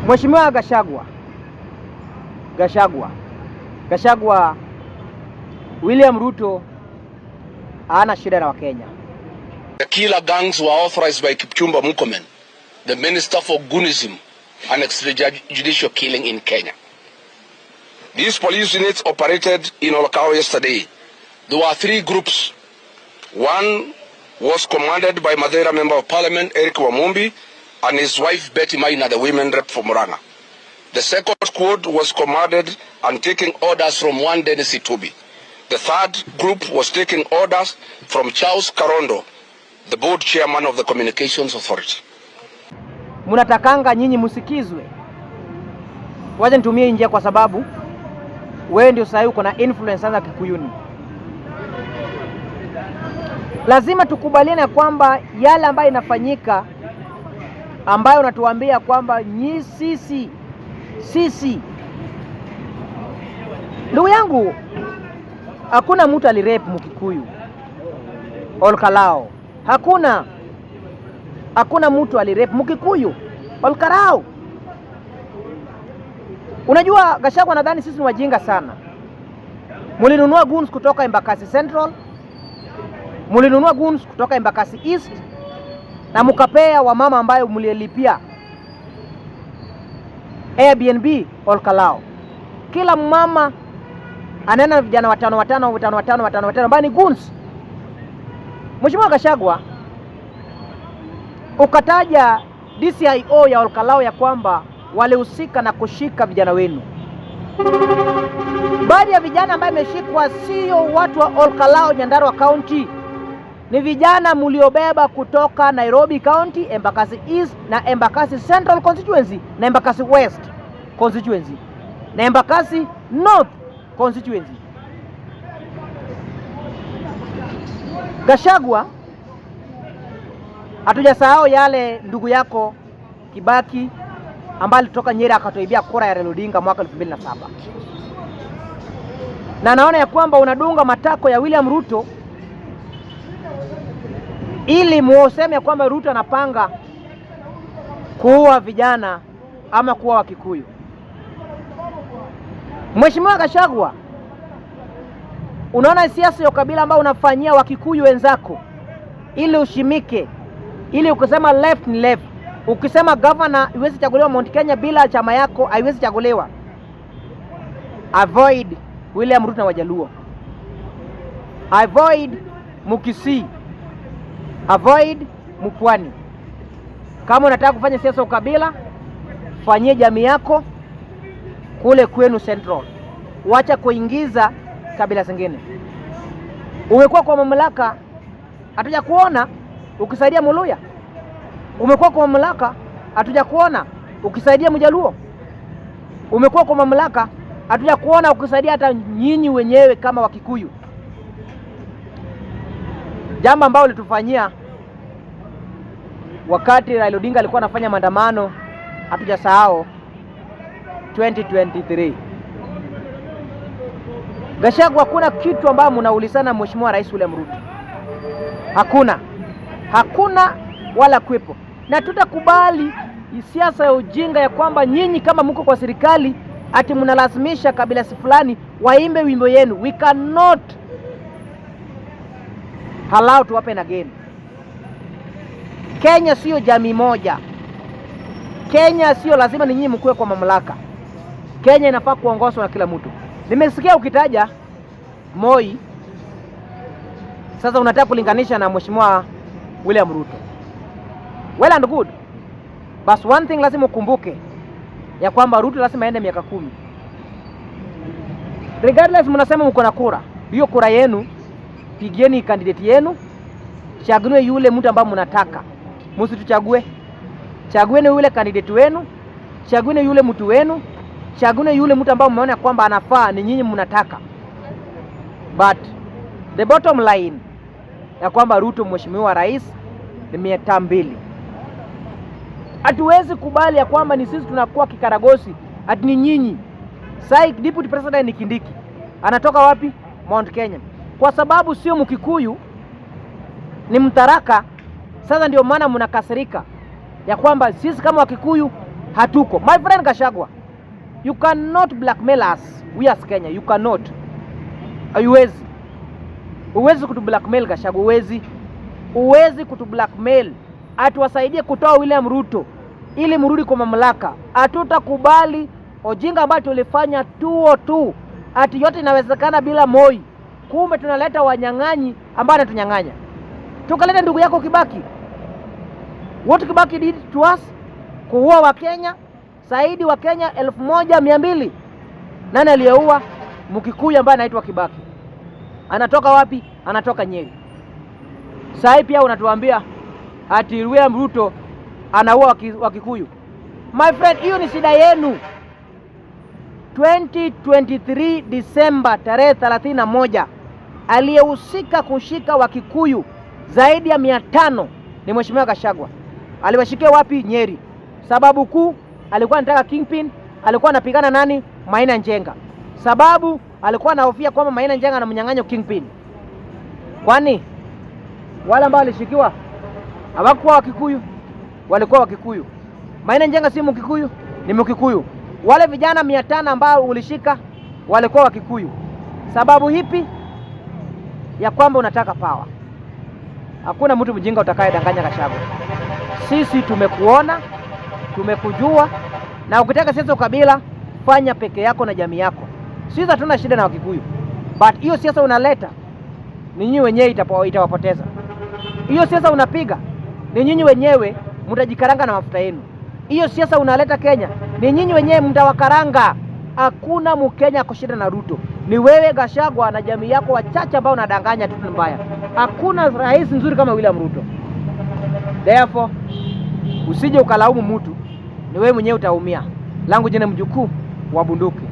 Mheshimiwa Gachagua, William Ruto hana shida na Wakenya. The killer gangs were authorized by Kipchumba Murkomen, the Minister for Gunism and extrajudicial killing in Kenya. These police units operated in Olkalau yesterday. There were 3 groups. One was commanded by Madeira Member of Parliament Eric Wamumbi and his wife Betty Maina, the women rep for Murang'a. The second squad was commanded and taking orders from one Dennis Itubi. The third group was taking orders from Charles Karondo, the board chairman of the Communications Authority. Munatakanga nyinyi musikizwe. Waje nitumie njia kwa sababu wewe ndio sasa uko na influence za Kikuyuni. Lazima tukubaliane kwamba yale ambayo inafanyika, ambayo unatuambia kwamba sisi ndugu yangu, hakuna mtu alirape Mkikuyu Olkalau. Hakuna mtu alirape Mkikuyu Olkalau. Unajua Gachagua, nadhani sisi ni wajinga sana. Mulinunua guns kutoka Embakasi Central, mulinunua guns kutoka Embakasi East, na mukapea wa mama ambayo mulilipia Airbnb Olkalau. Kila mama anena vijana watano ambao ni guns. Mheshimiwa Gachagua, ukataja DCIO ya Olkalau ya kwamba walihusika na kushika vijana wenu. Baadhi ya vijana ambao wameshikwa sio watu wa Olkalau Nyandarua County, ni vijana mliobeba kutoka Nairobi County, Embakasi East na Embakasi Central Constituency na Embakasi West Constituency na Embakasi North Constituency. Gachagua, hatujasahau yale ndugu yako Kibaki ambaye alitoka Nyeri akatoibia kura ya Raila Odinga mwaka 2007. Na naona ya kwamba unadunga matako ya William Ruto ili muoseme ya kwamba Ruto anapanga kuua vijana ama kuua Wakikuyu. Mheshimiwa Gachagua, unaona siasa ya ukabila ambao unafanyia Wakikuyu wenzako ili ushimike, ili ukisema left ni left, ukisema governor iwezi chaguliwa Mount Kenya bila chama yako haiwezi chaguliwa. Avoid William Ruto na Wajaluo, avoid Mukisii, avoid Mupwani. Kama unataka kufanya siasa ukabila, fanyie jamii yako kule kwenu Central. Wacha kuingiza kabila zingine. Umekuwa kwa mamlaka, hatuja kuona ukisaidia Muluya. Umekuwa kwa mamlaka, hatuja kuona ukisaidia Mjaluo. Umekuwa kwa mamlaka, hatuja kuona ukisaidia hata nyinyi wenyewe kama Wakikuyu. Jambo ambalo litufanyia wakati Raila Odinga alikuwa anafanya maandamano, hatujasahau 2023. Gachagua, hakuna kitu ambacho mnaulizana Mheshimiwa Rais William Ruto. Hakuna wala kwepo. Na tutakubali siasa ya ujinga ya kwamba nyinyi kama mko kwa serikali ati mnalazimisha kabila fulani waimbe wimbo yenu. We cannot allow to happen again. Kenya sio jamii moja. Kenya sio lazima ni nyinyi mkue kwa mamlaka. Kenya inafaa kuongozwa na kila mtu. Nimesikia ukitaja Moi, sasa unataka kulinganisha na Mheshimiwa William Ruto. Well and good. But one thing lazima ukumbuke ya kwamba Ruto lazima aende miaka 10. Regardless mnasema mko na kura, hiyo kura yenu, pigieni candidate yenu, chagueni yule mtu ambaye mnataka. Msituchague. Chagueni yule candidate wenu, chagueni yule mtu wenu, chagueni yule mtu ambaye mmeona kwamba anafaa ni nyinyi mnataka. But the bottom line ya kwamba Ruto Mheshimiwa Rais ni miaka 2. Hatuwezi kubali ya kwamba ni sisi tunakuwa kikaragosi ati ni nyinyi. Sai Deputy President ni Kindiki. Anatoka wapi? Mount Kenya. Kwa sababu sio Mkikuyu, ni Mtaraka. Sasa ndio maana mnakasirika ya kwamba sisi kama Wakikuyu hatuko. My friend Gachagua, you cannot blackmail us, we as Kenya, you cannot. Uwezi kutu blackmail Gachagua, uwezi kutu blackmail atuwasaidie kutoa William Ruto ili mrudi kwa mamlaka. Hatutakubali ujinga ambao tulifanya 202 ati yote inawezekana bila Moi. Kumbe tunaleta wanyang'anyi ambao anatunyang'anya. Tukaleta ndugu yako Kibaki. What Kibaki did to us? Kuua wa Kenya, zaidi wa Kenya 1200. Nani aliyeua? Mkikuyu ambaye anaitwa Kibaki. Anatoka wapi? Anatoka Nyeri. Sasa pia unatuambia ati William Ruto anaua wa Kikuyu. My friend, hiyo ni shida yenu. 2023 Disemba tarehe 31 aliyehusika kushika wa Kikuyu zaidi ya 500 ni Mheshimiwa Gachagua. Aliwashikia wapi? Nyeri. Sababu kuu, alikuwa anataka kingpin, alikuwa anapigana nani? Maina Njenga. Sababu alikuwa anahofia kwamba Maina Njenga anamnyang'anya kingpin. Kwani wale ambao walishikiwa hawakuwa wa Kikuyu, walikuwa wa Kikuyu. Maina Njenga si Mkikuyu, ni Mkikuyu. Wale vijana 500 ambao ulishika walikuwa wa Kikuyu. Sababu hipi? Ya kwamba unataka power. Hakuna mtu mjinga utakayedanganya Gachagua. Sisi tumekuona, tumekujua, na ukitaka siasa ukabila, fanya peke yako na jamii yako. Sisi hatuna shida na Wakikuyu. But hiyo siasa unaleta ni nyinyi wenyewe itawapoteza. Hiyo siasa unapiga ni nyinyi wenyewe mtajikaranga na mafuta yenu. Hiyo siasa unaleta Kenya ni nyinyi wenyewe mtawakaranga. Hakuna Mkenya kushida na Ruto. Ni wewe Gachagua na jamii yako wachache ambao unadanganya tu mbaya. Hakuna rais nzuri kama William Ruto. Therefore, usije ukalaumu mtu, ni wewe mwenyewe utaumia. Langu jina mjukuu wa bunduki.